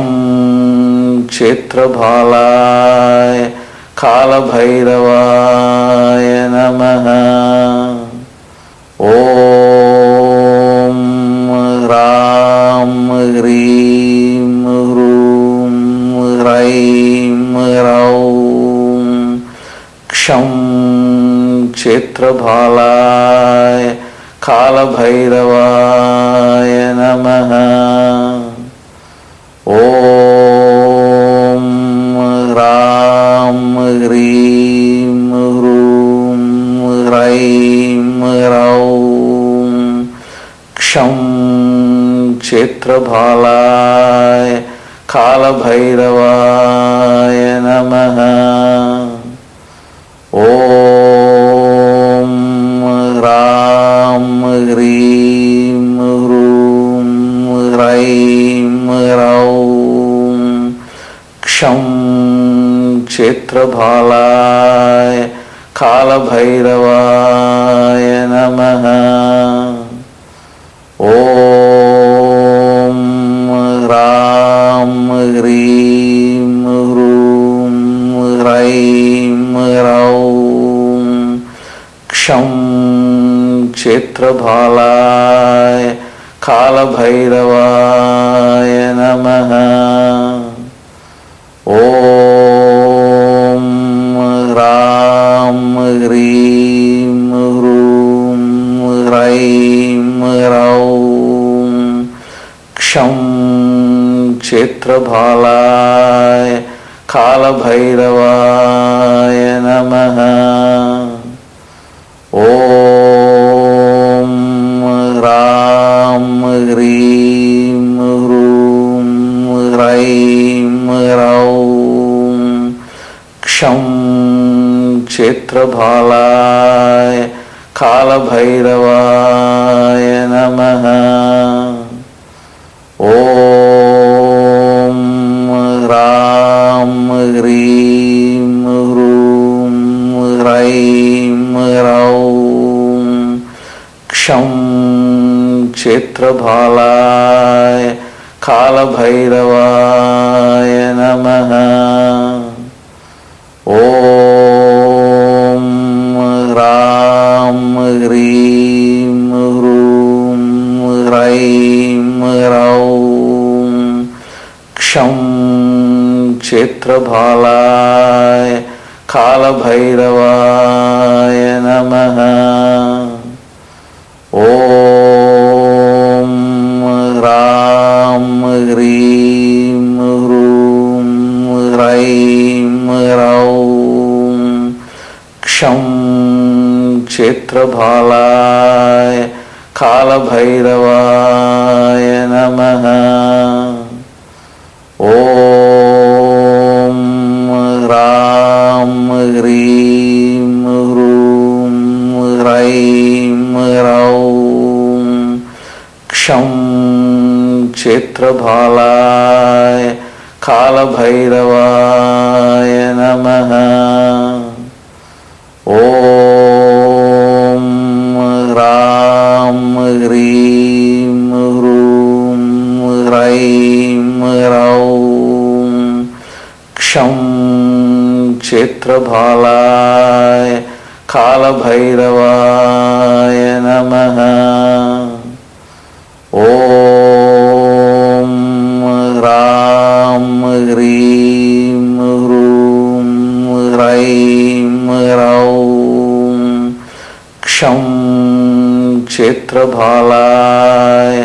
क्षं क्षेत्रभालाय कालभैरवाय नमः। ॐ ह्रां ह्रीं ह्रूं ह्रैं ह्रौं क्षं क्षेत्रभालाय कालभैरवाय नमः। ॐ ह्रां ह्रीं ह्रूं ह्रैं ह्रौं क्षं क्षेत्रभालाय कालभैरवाय नमः। ॐ ह्रां ह्रीं ह्रूं ह्रैं ह्रौं क्षं क्षेत्रभालाय कालभैरवाय नमः। ॐ ह्रां ह्रीं ह्रूं ह्रैं ह्रौं क्षं क्षेत्रभालाय कालभैरवाय नमः। ॐ ह्रां ह्रीं ह्रूं ह्रैं ह्रौं क्षं क्षेत्रभालाय कालभैरवाय नमः। ॐ ह्रां ह्रीं ह्रूं ह्रैं ह्रौं क्षं क्षेत्रभालाय कालभैरवाय नमः। ॐ ह्रां ह्रीं ह्रूं ह्रैं ह्रौं क्षं क्षेत्रभालाय कालभैरवाय नमः। ॐ ह्रां ह्रीं ह्रूं ह्रैं ह्रौं क्षं क्षेत्रभालाय कालभैरवाय नमः। ॐ ह्रां ह्रीं ह्रूं ह्रैं ह्रौं क्षं क्षेत्रभालाय कालभैरवाय नमः। ॐ ह्रां ह्रीं ह्रूं ह्रैं ह्रौं क्षं क्षेत्रभालाय कालभैरवाय नमः। ॐ ह्रां ह्रीं ह्रूं ह्रैं ह्रौं क्षं क्षेत्रभालाय कालभैरवाय नमः। ॐ ह्रां ह्रीं ह्रूं ह्रैं ह्रौं क्षं क्षेत्रभालाय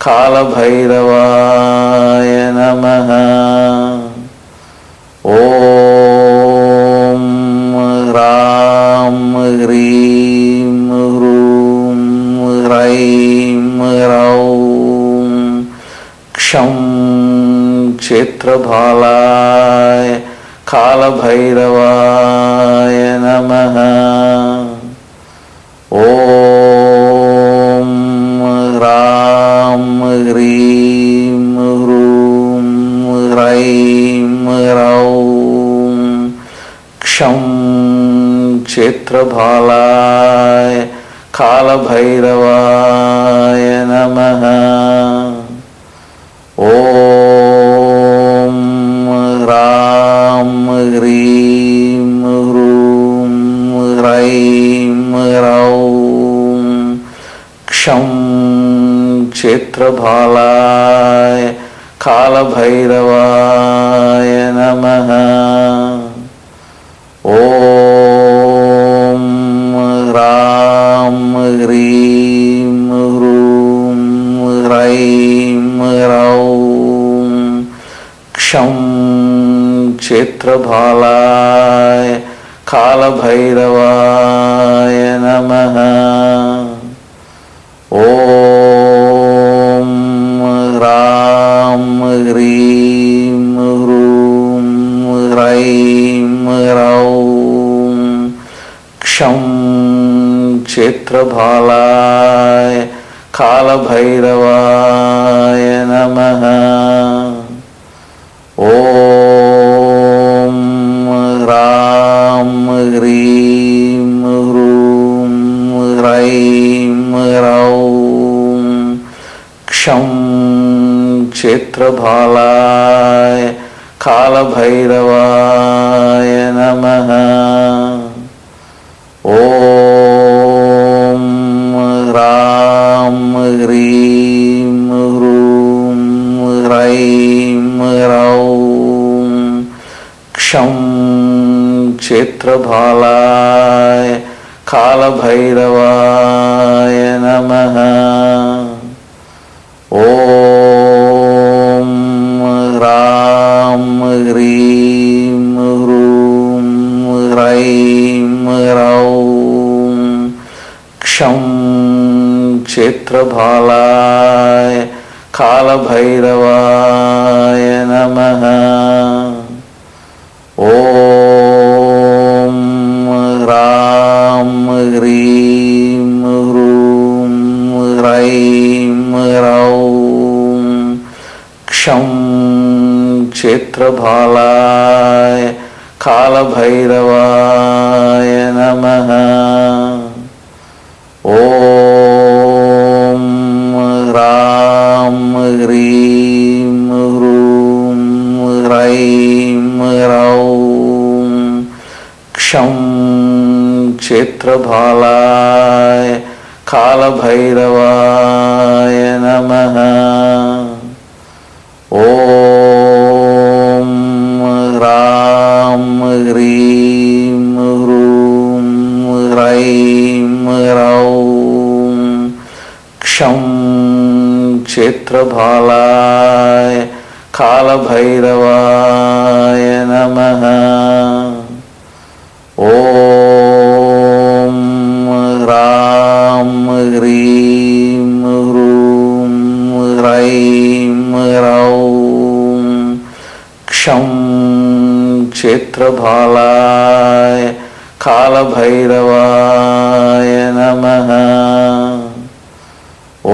कालभैरवाय नमः। ॐ ह्रां ह्रीं ह्रूं ह्रैं ह्रौं क्षं क्षेत्रभालाय कालभैरवाय नमः। ॐ ह्रां ह्रीं ह्रूं ह्रैं ह्रौं क्षं क्षेत्रभालाय कालभैरवाय नमः। ॐ क्षेत्रभालाय कालभैरवाय नमः। ॐ ह्रां ह्रीं ह्रूं ह्रैं ह्रौं क्षं क्षेत्रभालाय कालभैरवाय नमः। ॐ ह्रां ह्रीं ह्रूं ह्रैं ह्रौं क्षं क्षेत्रभालाय कालभैरवाय नमः। ॐ ह्रां ह्रीं ह्रूं ह्रैं ह्रौं क्षं क्षेत्रभालाय कालभैरवाय नमः। ॐ ह्रां ह्रीं ह्रूं ह्रैं ह्रौं क्षं क्षेत्रभालाय कालभैरवाय नमः। ॐ ह्रां ह्रीं ह्रूं ह्रैं ह्रौं क्षं क्षेत्रभालाय कालभैरवाय नमः। ॐ ह्रां ह्रीं ह्रूं ह्रैं ह्रौं क्षं क्षेत्रभालाय कालभैरवाय नमः। ॐ ह्रां ह्रीं ह्रूं ह्रैं ह्रौं क्षं क्षेत्रभालाय कालभैरवाय नमः। ॐ ह्रां ह्रीं ह्रूं ह्रैं ह्रौं क्षं क्षेत्रभालाय कालभैरवाय नमः। ॐ ह्रां ह्रीं ह्रूं ह्रैं ह्रौं क्षं क्षेत्रभालाय कालभैरवाय नमः। ॐ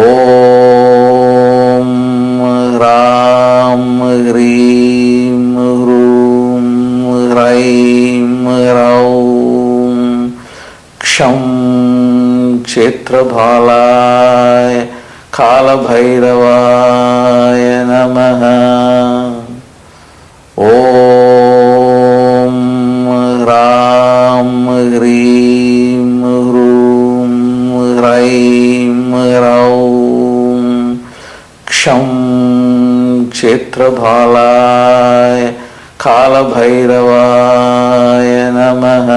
ह्रां ह्रीं ह्रूं ह्रैं ह्रौं क्षं क्षेत्रभालाय कालभैरवाय नमः। ॐ ह्रां ह्रीं ह्रूं ह्रैं ह्रौं क्षं क्षेत्रभालाय कालभैरवाय नमः।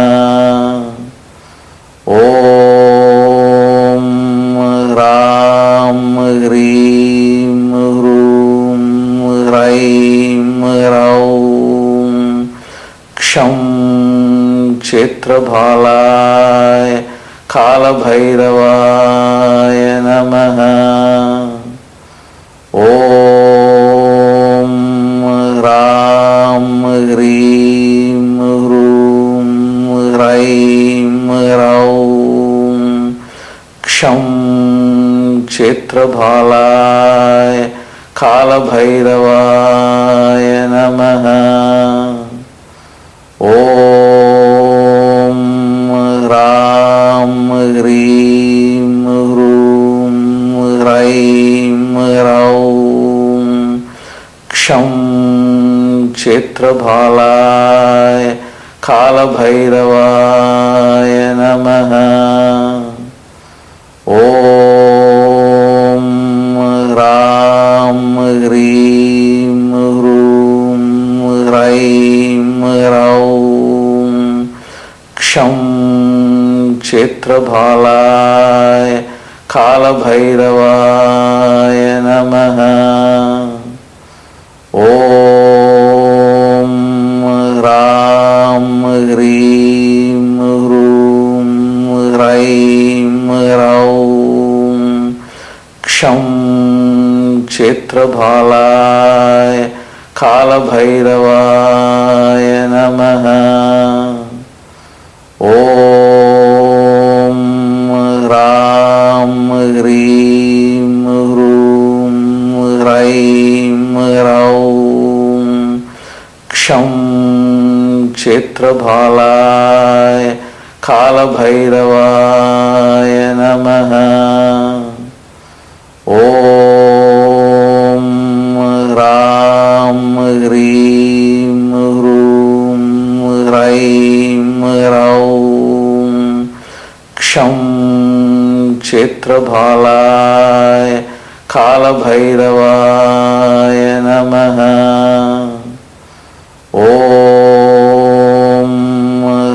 ॐ ह्रां ह्रीं ह्रूं ह्रैं ह्रौं क्षं क्षेत्रभालाय कालभैरवाय नमः। ॐ ह्रां ह्रीं ह्रूं ह्रैं ह्रौं क्षं क्षेत्रभालाय कालभैरवाय नमः। ॐ ह्रां ह्रीं ह्रूं ह्रैं ह्रौं क्षं क्षेत्रभालाय कालभैरवाय नमः। ॐ क्षेत्रभालाय कालभैरवाय नमः। ॐ ह्रां ह्रीं ह्रूं ह्रैं ह्रौं क्षं क्षेत्रभालाय कालभैरवाय नमः। ॐ ह्रां ह्रीं ह्रूं ह्रैं ह्रौं क्षं क्षेत्रभालाय कालभैरवाय नमः। ॐ ह्रां ह्रीं ह्रूं ह्रैं ह्रौं क्षं क्षेत्रभालाय कालभैरवाय नमः। ॐ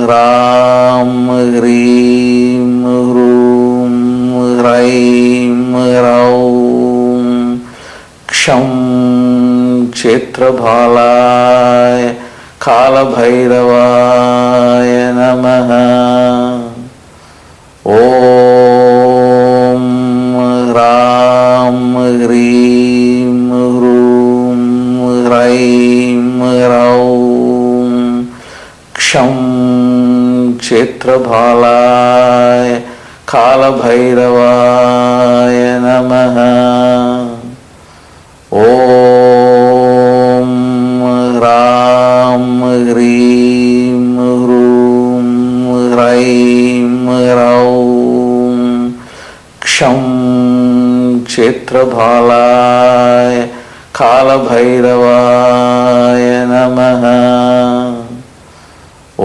ह्रां ह्रीं ह्रूं ह्रैं ह्रौं क्षं क्षेत्रभालाय कालभैरवाय नमः। ॐ ह्रां ह्रीं ह्रूं ह्रैं ह्रौं क्षं क्षेत्रभालाय कालभैरवाय नमः। ॐ ह्रां ह्रीं ह्रूं ह्रैं ह्रौं क्षं क्षेत्रभालाय कालभैरवाय नमः। ॐ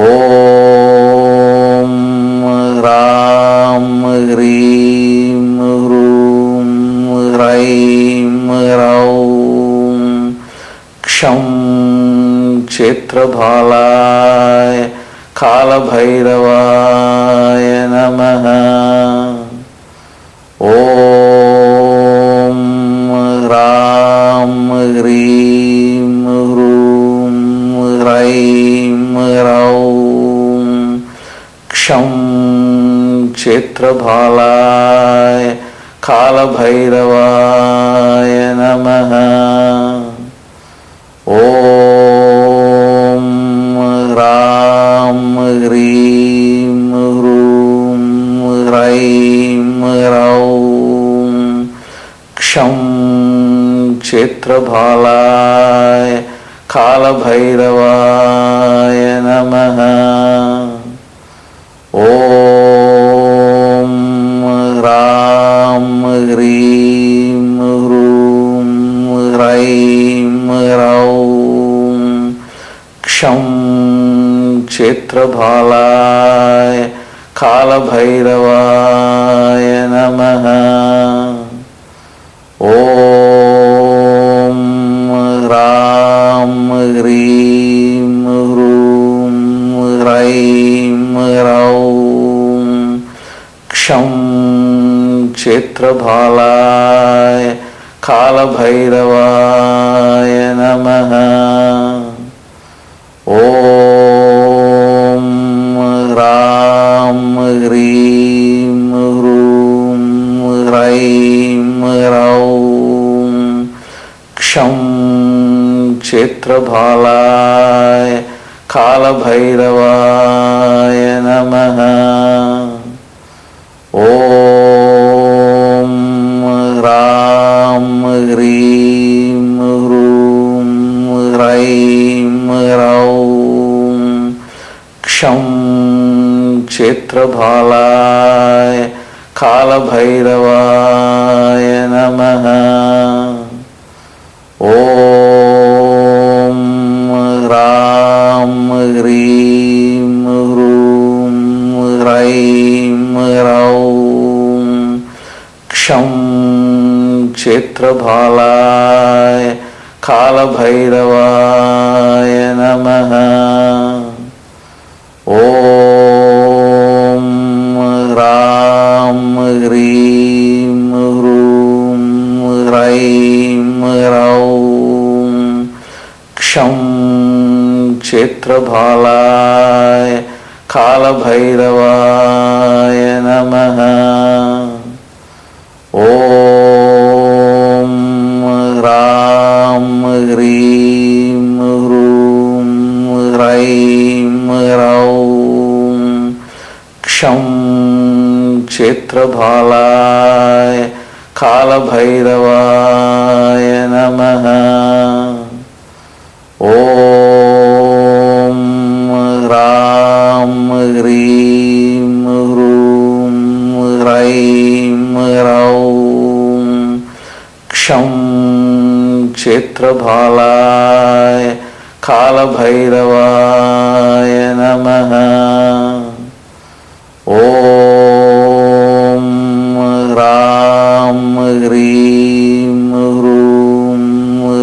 ह्रां ह्रीं ह्रूं ह्रैं ह्रौं क्षं क्षेत्रभालाय कालभैरवाय नमः। ॐ ह्रां ह्रीं ह्रूं ह्रैं ह्रौं क्षं क्षेत्रभालाय कालभैरवाय नमः। ॐ ह्रां ह्रीं ह्रूं ह्रैं ह्रौं क्षं क्षेत्रभालाय कालभैरवाय नमः। ॐ ह्रां ह्रीं ह्रूं ह्रैं ह्रौं क्षं क्षेत्रभालाय कालभैरवाय नमः। ॐ ह्रां ह्रीं ह्रूं ह्रैं ह्रौं क्षं क्षेत्रभालाय कालभैरवाय नमः। ॐ ह्रां ह्रीं ह्रूं ह्रैं ह्रौं क्षं क्षेत्रभालाय कालभैरवाय नमः। ॐ ह्रां ह्रीं ह्रूं ह्रैं ह्रौं क्षं क्षेत्रभालाय कालभैरवाय नमः। ॐ ह्रां ह्रीं ह्रूं ह्रैं ह्रौं क्षं क्षेत्रभालाय कालभैरवाय नमः। ॐ ह्रां क्षेत्रभालाय कालभैरवाय नमः। ॐ ह्रां ह्रीं ह्रूं ह्रैं ह्रौं क्षं क्षेत्रभालाय कालभैरवाय नमः। ॐ ह्रां ह्रीं ह्रूं ह्रैं ह्रौं क्षं क्षेत्रभालाय कालभैरवाय नमः। ॐ ह्रां ह्रीं ह्रूं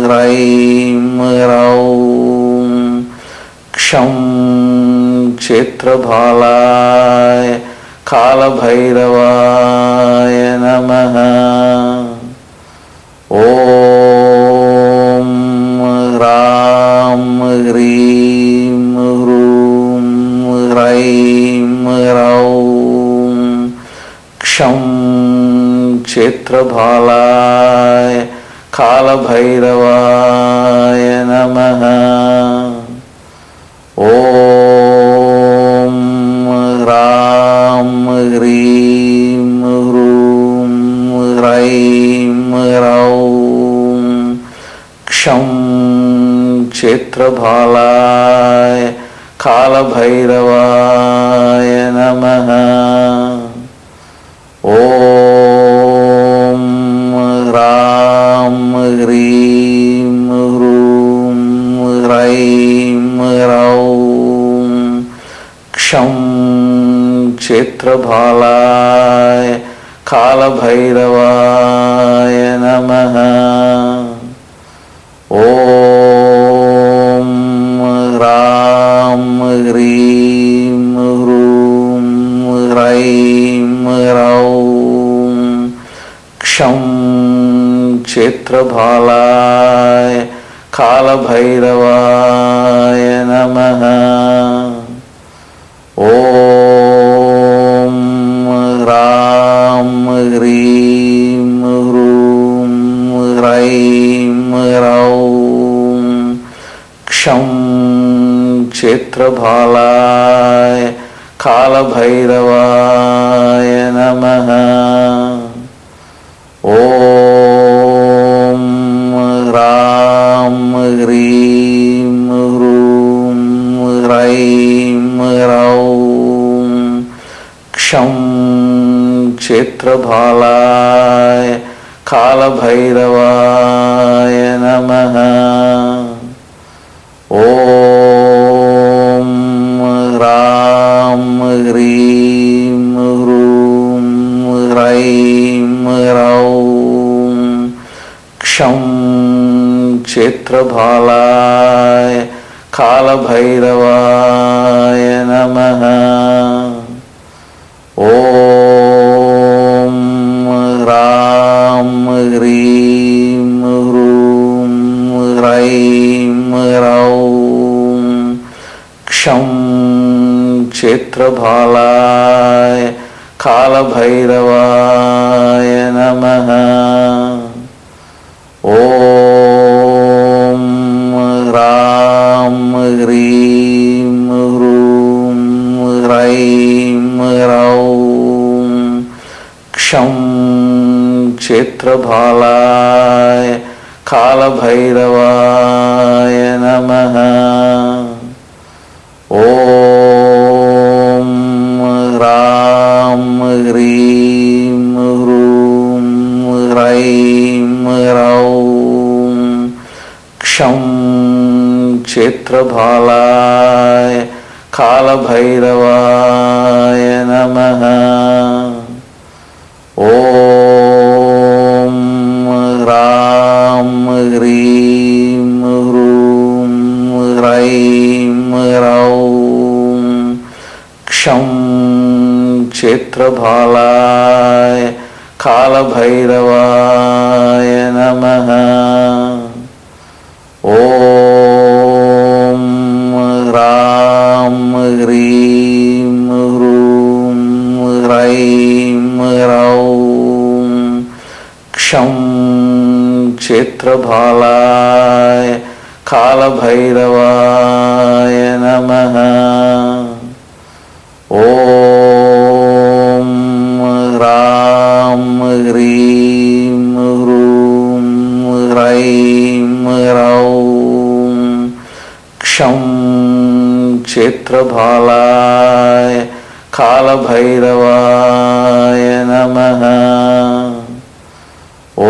ह्रैं ह्रौं क्षं क्षेत्रभालाय कालभैरवाय नमः। ॐ ह्रां ह्रीं ह्रूं ह्रैं ह्रौं क्षं क्षेत्रभालाय कालभैरवाय नमः। ॐ ह्रां ह्रीं ह्रूं ह्रैं ह्रौं क्षं क्षेत्रभालाय कालभैरवाय नमः। ॐ ह्रां ह्रीं ह्रूं ह्रैं ह्रौं क्षं क्षेत्रभालाय कालभैरवाय नमः। ॐ ह्रां ह्रीं ह्रूं ह्रैं ह्रौं क्षं क्षेत्रभालाय कालभैरवाय नमः। ॐ ह्रां ह्रीं ह्रूं ह्रैं ह्रौं क्षं क्षेत्रभालाय कालभैरवाय नमः। ॐ ह्रां ह्रीं ह्रूं ह्रैं ह्रौं क्षं क्षेत्रभालाय कालभैरवाय नमः। ॐ ह्रां ह्रीं ह्रूं ह्रैं ह्रौं क्षं क्षेत्रभालाय कालभैरवाय नमः। ॐ ह्रां ह्रीं ह्रूं ह्रैं ह्रौं क्षं क्षेत्रभालाय कालभैरवाय नमः। ॐ ह्रां ह्रीं ह्रूं ह्रैं ह्रौं क्षं क्षेत्रभालाय कालभैरवाय नमः। ॐ ह्रां ह्रीं ह्रूं ह्रैं ह्रौं क्षं क्षेत्रभालाय कालभैरवाय नमः। ॐ ह्रां ह्रीं ह्रूं ह्रैं ह्रौं क्षं क्षेत्रभालाय कालभैरवाय नमः। ॐ क्षेत्रभालाय कालभैरवाय नमः। ॐ ह्रां ह्रीं ह्रूं ह्रैं ह्रौं क्षं क्षेत्रभालाय कालभैरवाय नमः। ॐ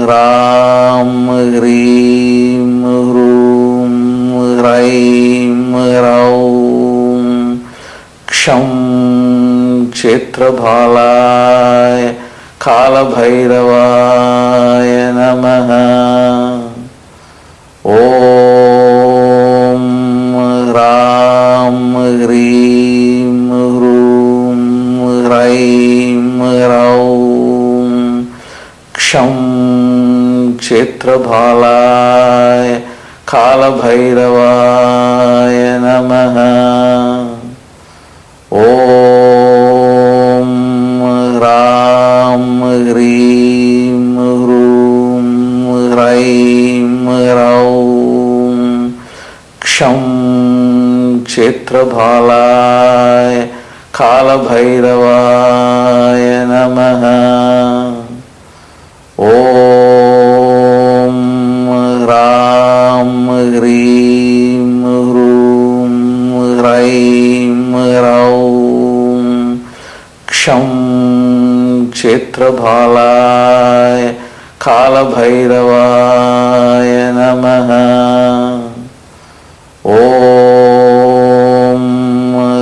ह्रां ह्रीं ह्रूं ह्रैं ह्रौं क्षं क्षेत्रभालाय कालभैरवाय नमः। ॐ ह्रां ह्रीं ह्रूं ह्रैं ह्रौं क्षं क्षेत्रभालाय कालभैरवाय नमः। ॐ ह्रां ह्रीं ह्रूं ह्रैं ह्रौं क्षं क्षेत्रभालाय कालभैरवाय नमः। ॐ ह्रां ह्रीं ह्रूं ह्रैं ह्रौं क्षं क्षेत्रभालाय कालभैरवाय नमः। ॐ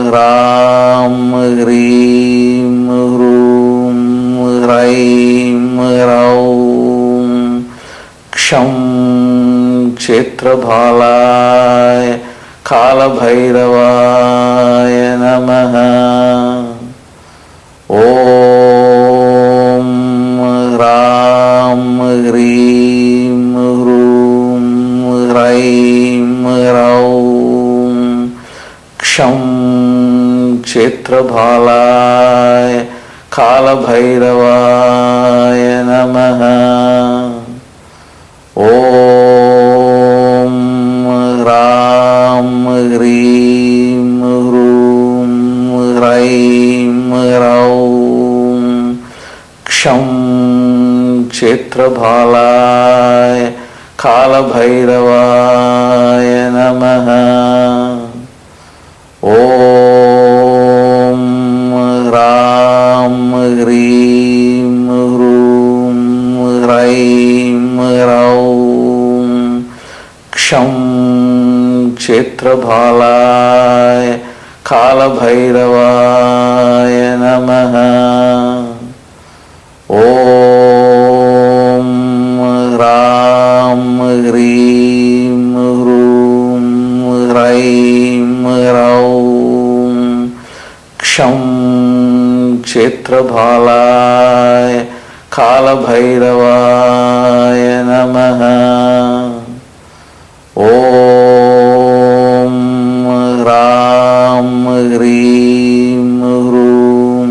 ह्रां ह्रीं ह्रूं ह्रैं ह्रौं क्षं क्षेत्रभालाय कालभैरवाय नमः। ॐ ह्रां ह्रीं ह्रूं ह्रैं ह्रौं क्षं क्षेत्रभालाय कालभैरवाय नमः। ॐ ह्रां ह्रीं ह्रूं ह्रैं ह्रौं क्षं क्षेत्रभालाय कालभैरवाय नमः। ॐ ह्रां ह्रीं ह्रूं ह्रैं ह्रौं क्षं क्षेत्रभालाय कालभैरवाय नमः। ॐ ह्रां ह्रीं ह्रूं ह्रैं ह्रौं क्षं क्षेत्रभालाय कालभैरवाय नमः। ॐ ह्रां ह्रीं ह्रूं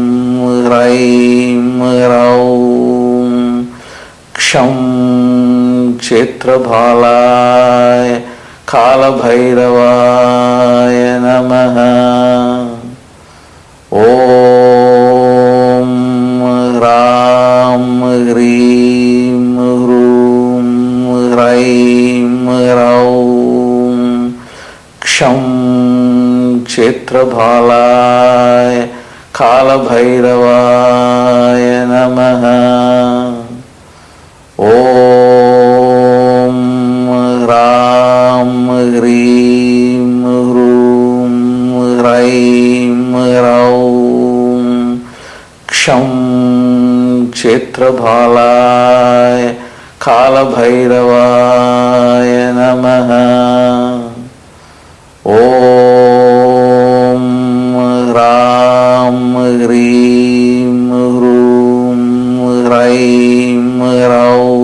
ह्रैं ह्रौं क्षं क्षेत्रभालाय कालभैरवाय नमः। ॐ ह्रां ह्रीं ह्रूं ह्रैं ह्रौं क्षं क्षेत्रभालाय कालभैरवाय नमः। ॐ ह्रां ह्रीं ह्रूं ह्रैं ह्रौं क्षं क्षेत्रभालाय कालभैरवाय नमः। ॐ ह्रां ह्रीं ह्रूं ह्रैं ह्रौं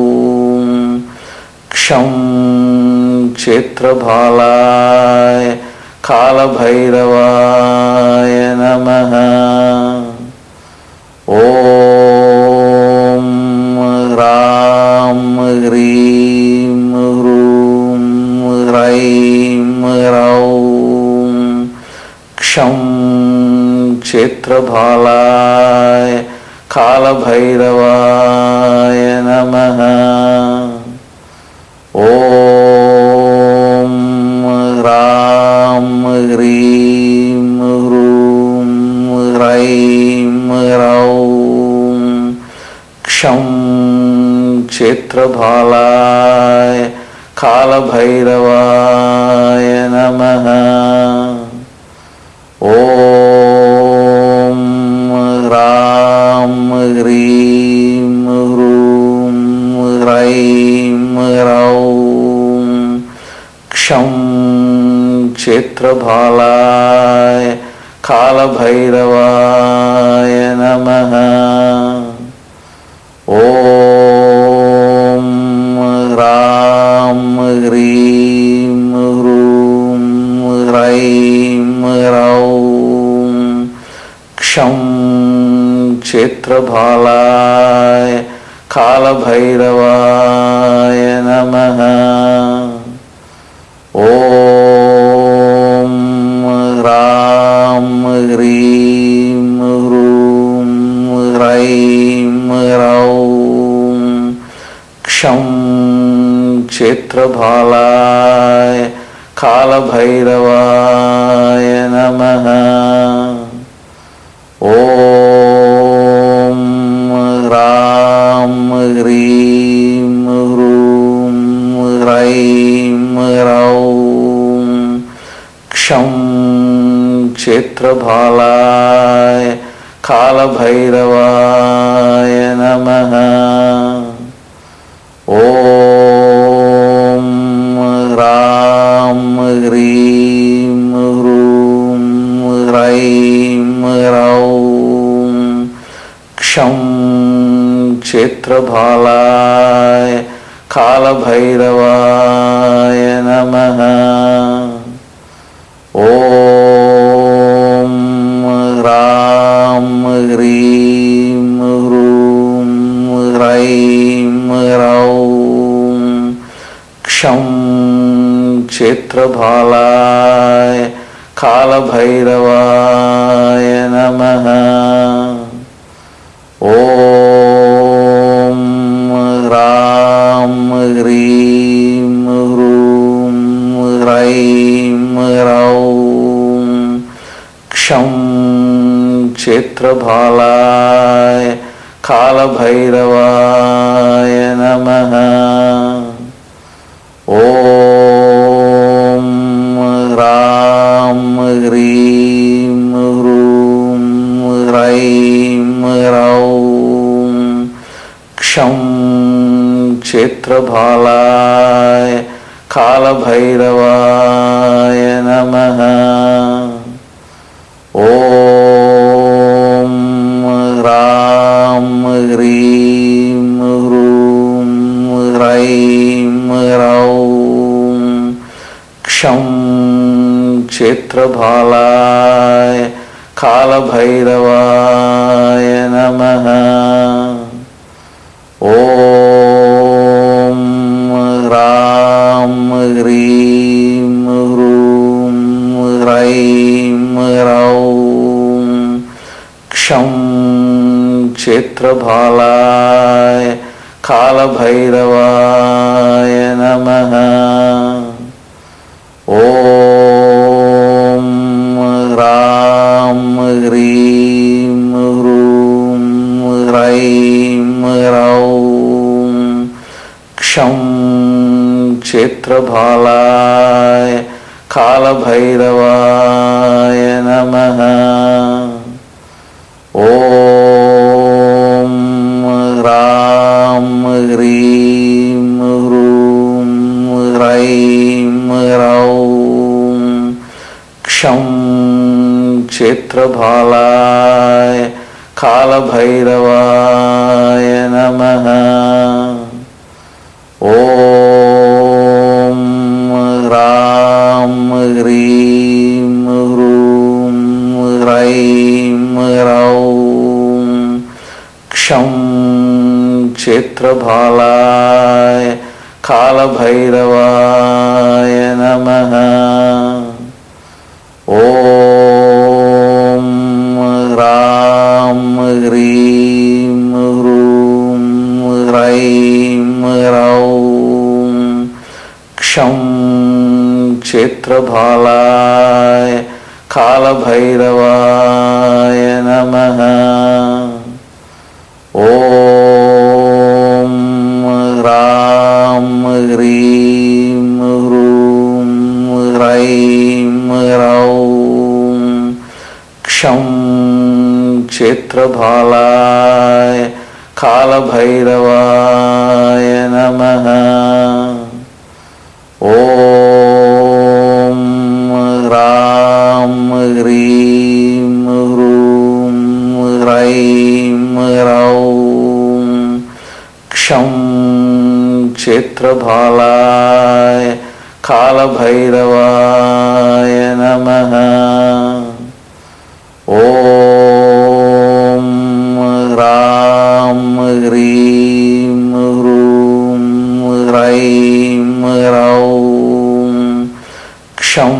क्षं क्षेत्रभालाय कालभैरवाय नमः। ॐ ह्रां क्षं क्षेत्रभालाय कालभैरवाय नमः। ॐ ह्रां ह्रीं ह्रूं ह्रैं ह्रौं क्षं क्षेत्रभालाय कालभैरवाय नमः। ॐ ह्रां ह्रीं ह्रूं ह्रैं ह्रौं क्षं क्षेत्रभालाय कालभैरवाय नमः। ॐ ह्रां ह्रीं ह्रूं ह्रैं ह्रौं क्षं क्षेत्रभालाय कालभैरवाय नमः। ॐ ह्रां ह्रीं ह्रूं ह्रैं ह्रौं क्षं क्षेत्रभालाय कालभैरवाय नमः। ॐ ह्रां ह्रीं ह्रूं ह्रैं ह्रौं क्षं क्षेत्रभालाय कालभैरवाय नमः। ॐ ह्रां ह्रीं ह्रूं ह्रैं ह्रौं क्षं क्षेत्रभालाय कालभैरवाय नमः। ॐ ह्रां ह्रीं ह्रूं ह्रैं ह्रौं क्षं क्षेत्रभालाय कालभैरवाय नमः। ॐ ह्रां ह्रीं ह्रूं ह्रैं ह्रौं क्षं क्षेत्रभालाय कालभैरवाय नमः। ॐ ह्रां ह्रीं ह्रूं ह्रैं ह्रौं क्षं क्षेत्रभालाय कालभैरवाय नमः। ॐ ह्रां ह्रीं ह्रूं ह्रैं ह्रौं क्षं क्षेत्रभालाय कालभैरवाय नमः। ॐ ह्रां ह्रीं ह्रूं ह्रैं ह्रौं क्षं क्षेत्रभालाय कालभैरवाय नमः। ॐ ह्रां ह्रीं ह्रूं ह्रैं ह्रौं क्षं क्षेत्रभालाय कालभैरवाय नमः। ॐ ह्रां ह्रीं ह्रूं ह्रैं ह्रौं क्षं क्षेत्रभालाय कालभैरवाय नमः। ॐ ह्रां ह्रीं ह्रूं ह्रैं ह्रौं क्षं क्षेत्रभालाय कालभैरवाय नमः। ॐ क्षं क्षेत्रभालाय कालभैरवाय नमः। ॐ ह्रां ह्रीं ह्रूं ह्रैं ह्रौं क्षं क्षेत्रभालाय कालभैरवाय नमः। ॐ ह्रां ह्रीं ह्रूं ह्रैं ह्रौं क्षं क्षेत्रभालाय कालभैरवाय नमः। ॐ ह्रां ह्रीं ह्रूं ह्रैं ह्रौं क्षं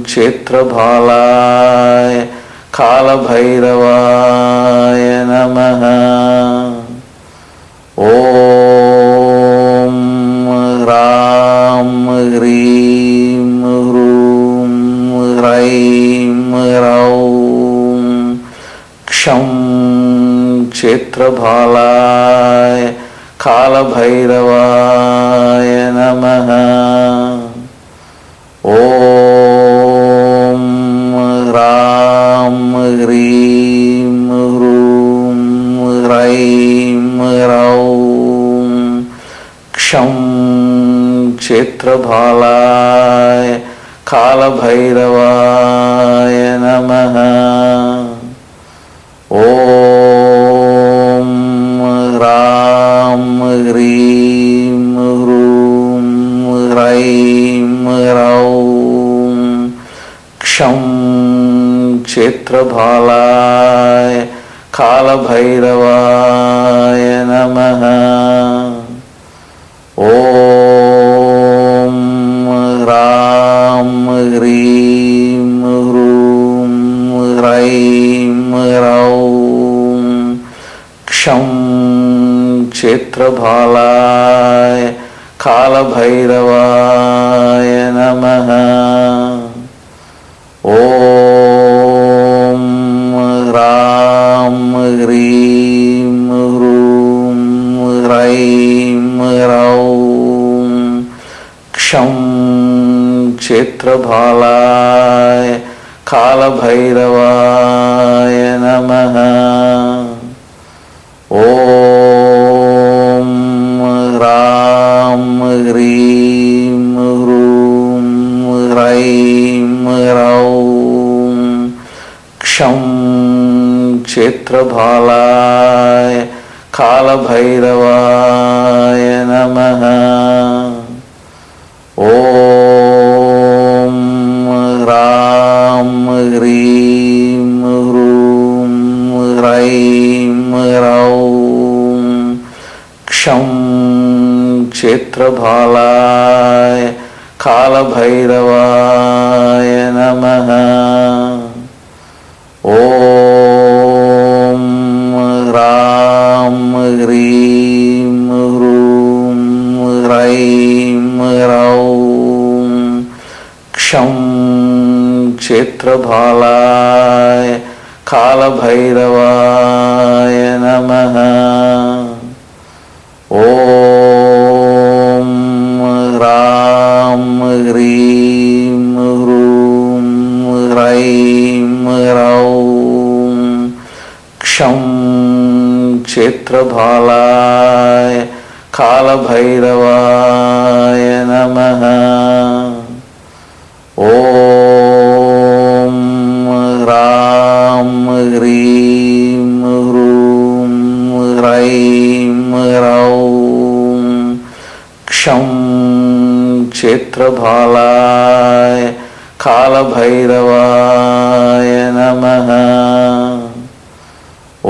क्षेत्रभालाय कालभैरवाय नमः। ॐ ह्रां ह्रीं ह्रूं ह्रैं ह्रौं क्षं क्षेत्रभालाय कालभैरवाय नमः। ॐ ह्रां ह्रीं ह्रूं ह्रैं ह्रौं क्षं क्षेत्रभालाय कालभैरवाय नमः। ॐ ह्रां ह्रीं ह्रूं ह्रैं ह्रौं क्षं क्षेत्रभालाय कालभैरवाय नमः। ॐ ह्रां ह्रीं ह्रूं ह्रैं ह्रौं क्षं क्षेत्रभालाय कालभैरवाय नमः। ॐ ह्रां ह्रीं ह्रूं ह्रैं ह्रौं क्षं क्षेत्रभालाय कालभैरवाय नमः। ॐ ह्रां ह्रीं ह्रूं ह्रैं ह्रौं क्षं क्षेत्रभालाय कालभैरवाय नमः। ॐ ह्रां ह्रीं ह्रूं ह्रैं ह्रौं क्षं क्षेत्रभालाय कालभैरवाय नमः। ॐ ह्रां ह्रीं ह्रूं ह्रैं ह्रौं क्षं क्षेत्रभालाय कालभैरवाय नमः। ॐ ह्रां ह्रीं ह्रूं ह्रैं ह्रौं क्षं क्षेत्रभालाय कालभैरवाय नमः। ॐ ह्रां ह्रीं ह्रूं ह्रैं ह्रौं क्षं क्षेत्रभालाय कालभैरवाय नमः। ॐ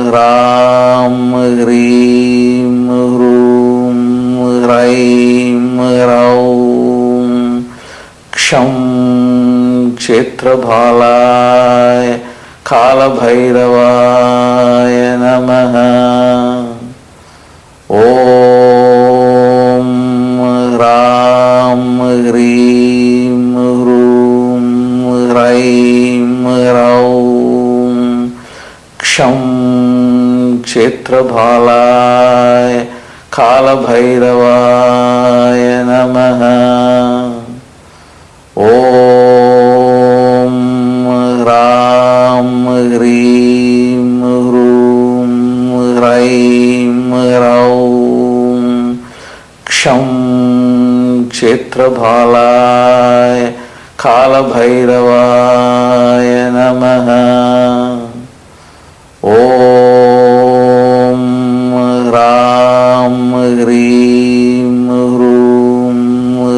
ह्रां ह्रीं ह्रूं ह्रैं ह्रौं क्षं क्षेत्रभालाय कालभैरवाय नमः। ॐ क्षेत्रभालाय कालभैरवाय नमः। ॐ ह्रां ह्रीं ह्रूं ह्रैं ह्रौं क्षं क्षेत्रभालाय कालभैरवाय नमः। ॐ ह्रां ह्रीं ह्रूं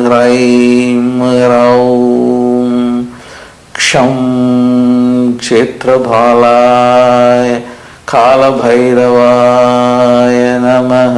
ह्रैं ह्रौं क्षं क्षेत्रभालाय कालभैरवाय नमः।